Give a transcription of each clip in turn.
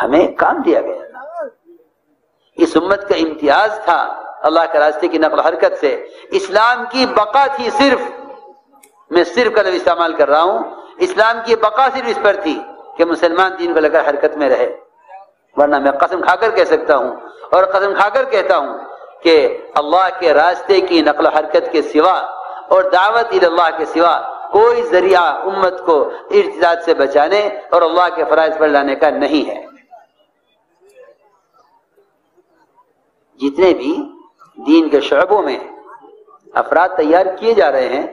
ہمیں کام دیا گیا، اس امت کا امتیاز تھا اللہ کے راستے کی نقل و حرکت سے، اسلام کی بقا تھی صرف، میں صرف کا لفظ استعمال کر رہا ہوں، اسلام کی بقا صرف اس پر تھی کہ مسلمان دین کو لے کر حرکت میں رہے، ورنہ میں قسم کھا کر کہہ سکتا ہوں اور قسم کھا کر کہتا ہوں کہ اللہ کے راستے کی نقل و حرکت کے سوا اور دعوت الی اللہ کے سوا کوئی ذریعہ امت کو ارتداد سے بچانے اور اللہ کے فرائض پر لانے کا نہیں ہے۔ جتنے بھی دین کے شعبوں میں افراد تیار کیے جا رہے ہیں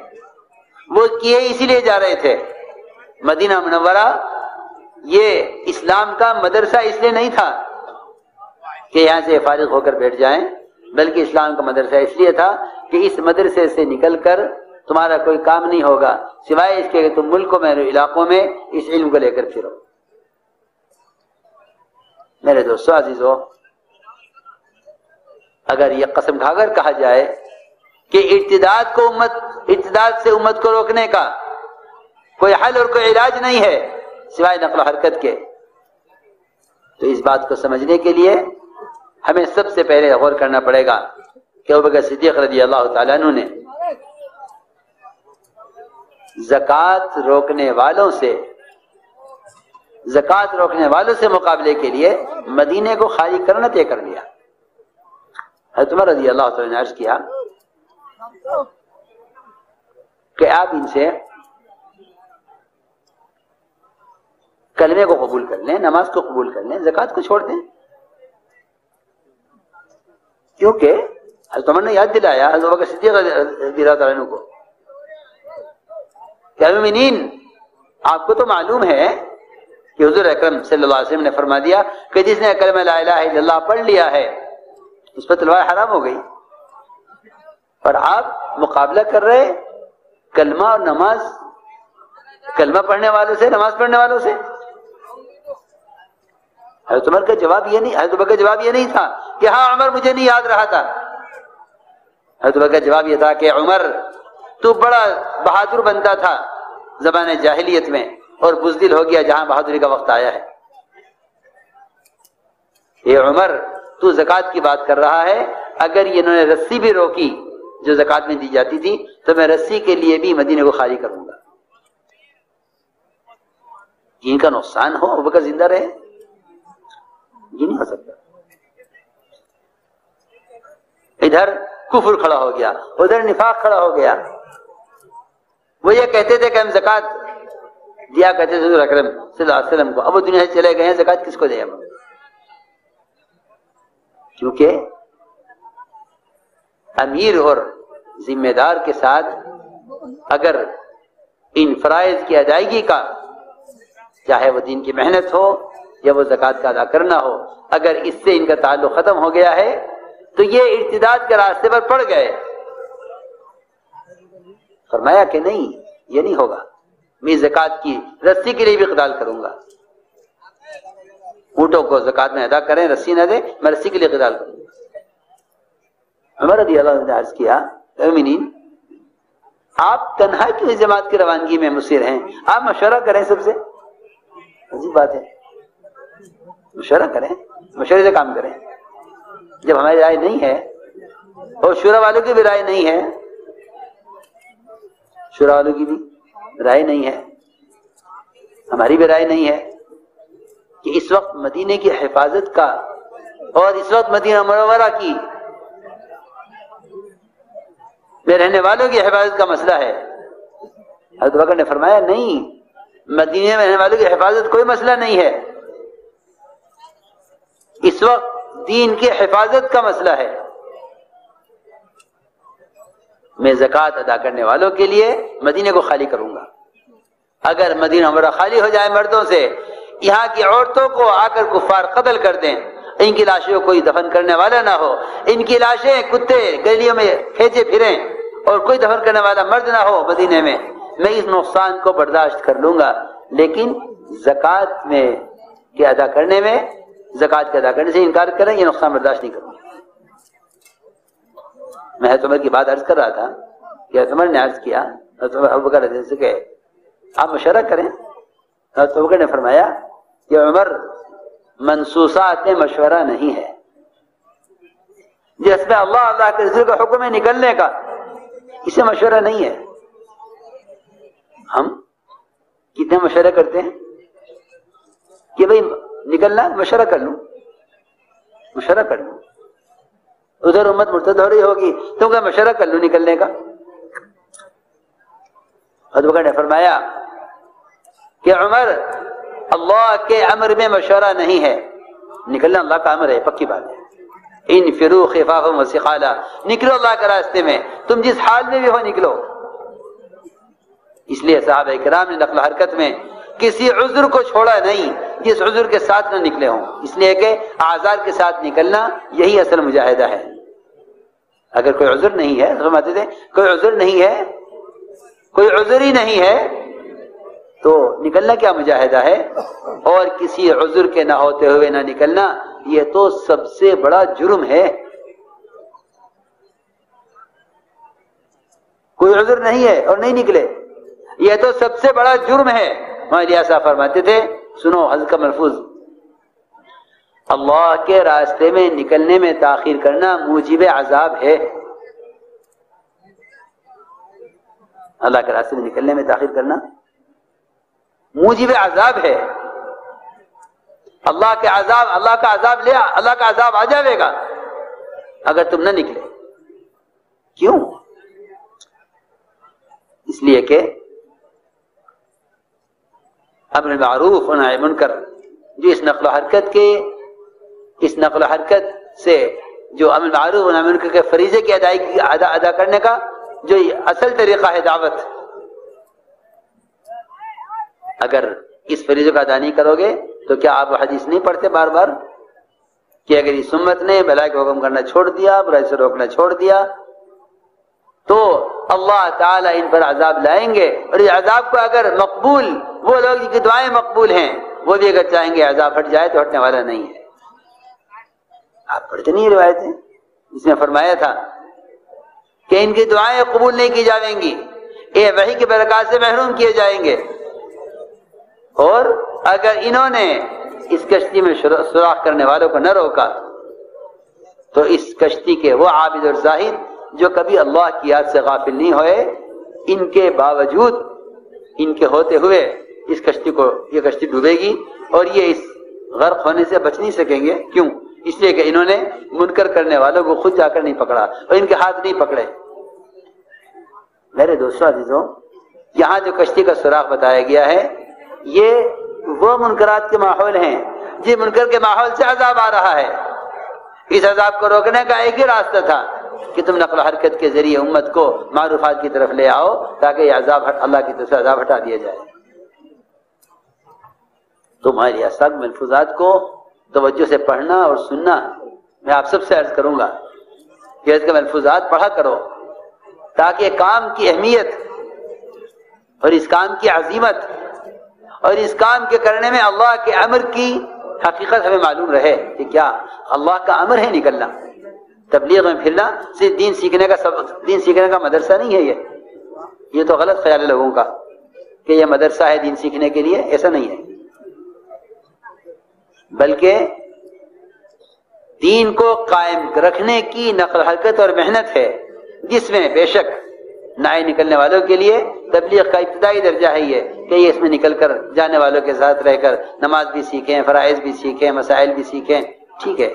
وہ کیے اسی لیے جا رہے تھے۔ مدینہ منورہ یہ اسلام کا مدرسہ اس لیے نہیں تھا کہ یہاں سے فارغ ہو کر بیٹھ جائیں، بلکہ اسلام کا مدرسہ اس لیے تھا کہ اس مدرسے سے نکل کر تمہارا کوئی کام نہیں ہوگا سوائے اس کے کہ تم ملکوں میں علاقوں میں اس علم کو لے کر پھرو۔ میرے دوستو عزیزو، اگر یہ قسم کھا کر کہا جائے کہ ارتداد سے امت کو روکنے کا کوئی حل اور کوئی علاج نہیں ہے سوائے نقل و حرکت کے، تو اس بات کو سمجھنے کے لیے ہمیں سب سے پہلے غور کرنا پڑے گا کہ ابوبکر صدیق رضی اللہ تعالیٰ عنہ نے زکوٰۃ روکنے والوں سے مقابلے کے لیے مدینے کو خالی کرنا طے کر لیا۔ حضرت عمر رضی اللہ تعالیٰ نے عرض کیا کہ آپ ان سے کلمے کو قبول کر لیں، نماز کو قبول کر لیں، زکوٰۃ کو چھوڑ دیں، کیونکہ حضرت عمر نے یاد دلایا حضرت ابوبکر صدیق رضی اللہ تعالیٰ عنہ کو کہ مومنین، آپ کو تو معلوم ہے کہ حضور اکرم صلی اللہ علیہ وسلم نے فرما دیا کہ جس نے کلمہ لا الہ الا اللہ پڑھ لیا ہے اس پر تلوار حرام ہو گئی، اور آپ مقابلہ کر رہے کلمہ اور نماز، کلمہ پڑھنے والوں سے، نماز پڑھنے والوں سے۔ حضرت عمر کا جواب یہ نہیں، حضرت ابوبکر کا جواب یہ نہیں تھا کہ ہاں عمر مجھے نہیں یاد رہا تھا، حضرت ابوبکر کا جواب یہ تھا کہ عمر تو بڑا بہادر بنتا تھا زمانے جاہلیت میں اور بزدل ہو گیا جہاں بہادری کا وقت آیا ہے۔ یہ عمر تو زکوٰۃ کی بات کر رہا ہے، اگر یہ انہوں نے رسی بھی روکی جو زکوٰۃ میں دی جاتی تھی تو میں رسی کے لیے بھی مدینے کو خالی کروں گا۔ ان کا نقصان ہو ابوبکر زندہ رہے، یہ نہیں ہو سکتا۔ ادھر کفر کھڑا ہو گیا، ادھر نفاق کھڑا ہو گیا۔ وہ یہ کہتے تھے کہ ہم زکوٰۃ دیا کرتے تھے حضور اکرم صلی اللہ علیہ وسلم کو، اب وہ دنیا سے چلے گئے ہیں، زکوٰۃ کس کو دیں ہم؟ کیونکہ امیر اور ذمہ دار کے ساتھ اگر ان فرائض کی ادائیگی کا، چاہے وہ دین کی محنت ہو یا وہ زکوٰۃ کا ادا کرنا ہو، اگر اس سے ان کا تعلق ختم ہو گیا ہے تو یہ ارتداد کے راستے پر پڑ گئے۔ فرمایا کہ نہیں، یہ نہیں ہوگا، میں زکوٰۃ کی رسی کے لیے بھی قتال کروں گا۔ اونٹوں کو زکوٰۃ میں ادا کریں، رسی نہ دیں، میں رسی کے لیے قتال کروں گا۔ عمر رضی اللہ عنہ نے عرض کیا، مومنین، آپ تنہا کیوں اس جماعت کی روانگی میں مصر ہیں؟ آپ مشورہ کریں سب سے۔ عجیب بات ہے، مشورہ کریں، مشورے سے کام کریں۔ جب ہماری رائے نہیں ہے اور شورا والوں کی بھی رائے نہیں ہے، شورا والوں کی بھی رائے نہیں ہے، ہماری بھی رائے نہیں ہے کہ اس وقت مدینے کی حفاظت کا اور اس وقت مدینہ منورہ کی میں رہنے والوں کی حفاظت کا مسئلہ ہے۔ حضرت بکر نے فرمایا نہیں، مدینے میں رہنے والوں کی حفاظت کوئی مسئلہ نہیں ہے، اس وقت دین کی حفاظت کا مسئلہ ہے۔ میں زکوٰۃ ادا کرنے والوں کے لیے مدینے کو خالی کروں گا۔ اگر مدینہ منورہ خالی ہو جائے مردوں سے، یہاں کی عورتوں کو آ کر کفار قتل کر دیں، ان کی لاشوں کو کوئی دفن کرنے والا نہ ہو، ان کی لاشیں کتے گلیوں میں کھینچے پھریں اور کوئی دفن کرنے والا مرد نہ ہو مدینے میں اس نقصان کو برداشت کر لوں گا، لیکن زکوٰۃ میں کے ادا کرنے میں، زکوٰۃ کے ادا کرنے سے انکار کریں، یہ نقصان برداشت نہیں کروں گا۔ میں حضرت عمر کی بات عرض کر رہا تھا کہ حضرت عمر نے عرض کیا حضرت ابوبکر رضی اللہ عنہ سے کہ آپ مشورہ کریں۔ حضرت ابوبکر نے فرمایا کہ عمر، منصوصات میں مشورہ نہیں ہے، جس میں اللہ اللہ کے رسول کا حکم ہے نکلنے کا، اسے مشورہ نہیں ہے۔ ہم کتنے مشورے کرتے ہیں کہ بھئی نکلنا ہے، مشورہ کر لوں، مشورہ کر لوں، ادھر امت مرتد ہو رہی ہوگی تو کہ مشورہ کر لوں نکلنے کا۔ ابو بکر نے فرمایا کہ عمر، اللہ کے امر میں مشورہ نہیں ہے، نکلنا اللہ کا امر ہے، پکی بات ہے۔ انفروا خفافا وثقالا، نکلو اللہ کے راستے میں، تم جس حال میں بھی ہو نکلو۔ اس لیے صحابہ کرام نے نقل و حرکت میں کسی عذر کو چھوڑا نہیں جس عذر کے ساتھ نہ نکلے ہوں، اس لیے کہ اعذار کے ساتھ نکلنا یہی اصل مجاہدہ ہے۔ اگر کوئی عذر نہیں ہے، فرماتے تھے کوئی عذر نہیں ہے، کوئی عذر ہی نہیں ہے تو نکلنا کیا مجاہدہ ہے؟ اور کسی عذر کے نہ ہوتے ہوئے نہ نکلنا، یہ تو سب سے بڑا جرم ہے۔ کوئی عذر نہیں ہے اور نہیں نکلے، یہ تو سب سے بڑا جرم ہے۔ مولانا صاحب فرماتے تھے، سنو حضرت کا ملفوظ، اللہ کے راستے میں نکلنے میں تاخیر کرنا موجب عذاب ہے۔ اللہ کے راستے میں نکلنے میں تاخیر کرنا موجب عذاب ہے۔ اللہ کا عذاب آ جائے گا اگر تم نہ نکلے۔ کیوں؟ اس لیے کہ امر معروف و نہی منکر، جو اس نقل و حرکت سے جو امر معروف و نہی منکر کے فریضے کی ادائیگی ادا کرنے کا جو اصل طریقہ ہے دعوت، اگر اس فریضے کا ادا نہیں کرو گے تو کیا آپ حدیث نہیں پڑھتے بار بار کہ اگر اس امت نے بھلائی کا حکم کرنا چھوڑ دیا، برائی سے روکنا چھوڑ دیا تو اللہ تعالیٰ ان پر عذاب لائیں گے، اور اس عذاب کو اگر مقبول، وہ لوگ جن کی دعائیں مقبول ہیں وہ بھی اگر چاہیں گے عذاب ہٹ جائے تو ہٹنے والا نہیں ہے۔ آپ پڑھتے نہیں روایتیں، اس نے فرمایا تھا کہ ان کی دعائیں قبول نہیں کی جائیں گی، یہ وحی کی برکات سے محروم کیے جائیں گے، اور اگر انہوں نے اس کشتی میں سوراخ کرنے والوں کو نہ روکا تو اس کشتی کے وہ عابد اور زاہد جو کبھی اللہ کی یاد سے غافل نہیں ہوئے، ان کے باوجود، ان کے ہوتے ہوئے اس کشتی کو، یہ کشتی ڈوبے گی اور یہ اس غرق ہونے سے بچ نہیں سکیں گے۔ کیوں؟ اس لیے کہ انہوں نے منکر کرنے والوں کو خود جا کر نہیں پکڑا اور ان کے ہاتھ نہیں پکڑے۔ میرے دوستو عزیزوں، یہاں جو کشتی کا سوراخ بتایا گیا ہے یہ وہ منکرات کے ماحول ہیں جس منکر کے ماحول سے عذاب آ رہا ہے۔ اس عذاب کو روکنے کا ایک ہی راستہ تھا کہ تم نقل و حرکت کے ذریعے امت کو معروفات کی طرف لے آؤ تاکہ یہ عذاب اللہ کی طرف سے عذاب ہٹا دیا جائے۔ تمہاری اساق ملفوظات کو توجہ سے پڑھنا اور سننا، میں آپ سب سے عرض کروں گا کہ اس کے ملفوظات پڑھا کرو تاکہ کام کی اہمیت اور اس کام کی عظیمت اور اس کام کے کرنے میں اللہ کے امر کی حقیقت ہمیں معلوم رہے کہ کیا اللہ کا امر ہے نکلنا۔ تبلیغ میں پھرنا صرف دین سیکھنے کا مدرسہ نہیں ہے، یہ تو غلط خیال ہے لوگوں کا کہ یہ مدرسہ ہے دین سیکھنے کے لیے، ایسا نہیں ہے، بلکہ دین کو قائم رکھنے کی نقل حرکت اور محنت ہے، جس میں بے شک نئے نکلنے والوں کے لیے تبلیغ کا ابتدائی درجہ ہے یہ کہ یہ اس میں نکل کر جانے والوں کے ساتھ رہ کر نماز بھی سیکھیں، فرائض بھی سیکھیں، مسائل بھی سیکھیں، ٹھیک ہے،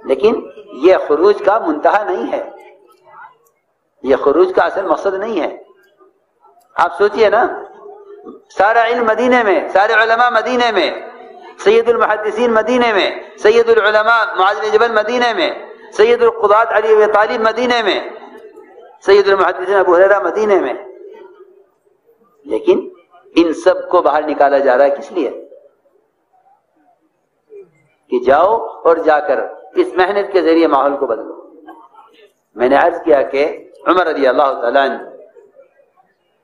لیکن یہ خروج کا منتہا نہیں ہے، یہ خروج کا اصل مقصد نہیں ہے۔ آپ سوچئے نا، سارا علم مدینے میں، سارے علماء مدینے میں، سید المحدثین مدینے میں، سید العلماء معاذ بن جبل مدینے میں، سید القضاة علی بن طالب مدینے میں، سید المحدثین ابو ہریرہ مدینے میں، لیکن ان سب کو باہر نکالا جا رہا ہے کس لیے؟ کہ جاؤ اور جا کر اس محنت کے ذریعے ماحول کو بدلو۔ میں نے عرض کیا کہ عمر رضی اللہ تعالیٰ عنہ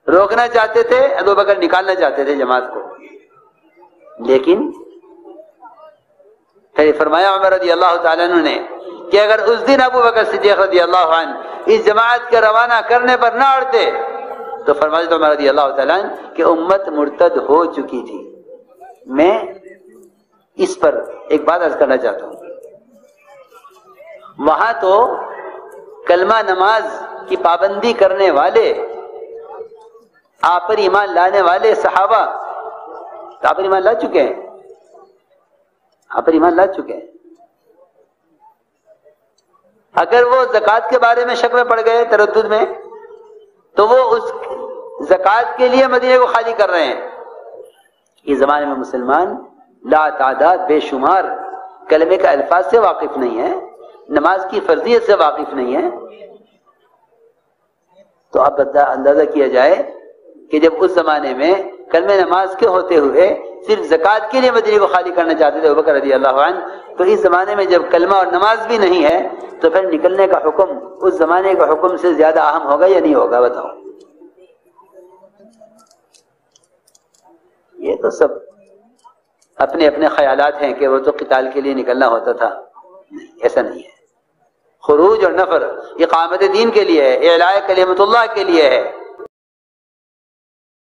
روکنا چاہتے تھے، ابو بکر نکالنا چاہتے تھے جماعت کو، لیکن پھر فرمایا عمر رضی اللہ تعالیٰ عنہ نے کہ اگر اس دن ابو بکر صدیق رضی اللہ عنہ اس جماعت کے روانہ کرنے پر نہ اڑتے تو فرمایا عمر رضی اللہ تعالیٰ عنہ کہ امت مرتد ہو چکی تھی، میں اس پر ایک بات عرض کرنا چاہتا ہوں. وہاں تو کلمہ نماز کی پابندی کرنے والے، آپ پر ایمان لانے والے صحابہ آپ پر ایمان لا چکے ہیں، آپ پر ایمان لا چکے ہیں. اگر وہ زکوٰۃ کے بارے میں شک میں پڑ گئے، تردد میں، تو وہ اس زکوٰۃ کے لیے مدینے کو خالی کر رہے ہیں. اس زمانے میں مسلمان لا تعداد بے شمار کلمے کا الفاظ سے واقف نہیں ہے، نماز کی فرضیت سے واقف نہیں ہے. تو اب اندازہ کیا جائے کہ جب اس زمانے میں کلمہ نماز کے ہوتے ہوئے صرف زکوٰۃ کے لیے مدینے کو خالی کرنا چاہتے تھے ابوبکر رضی اللہ عنہ، تو اس زمانے میں جب کلمہ اور نماز بھی نہیں ہے تو پھر نکلنے کا حکم اس زمانے کا حکم سے زیادہ اہم ہوگا یا نہیں ہوگا؟ بتاؤ. یہ تو سب اپنے اپنے خیالات ہیں کہ وہ تو قتال کے لیے نکلنا ہوتا تھا. نہیں، ایسا نہیں ہے. خروج اور نفر اقامت دین کے لیے ہے، اعلاء کلمت اللہ کے لیے ہے.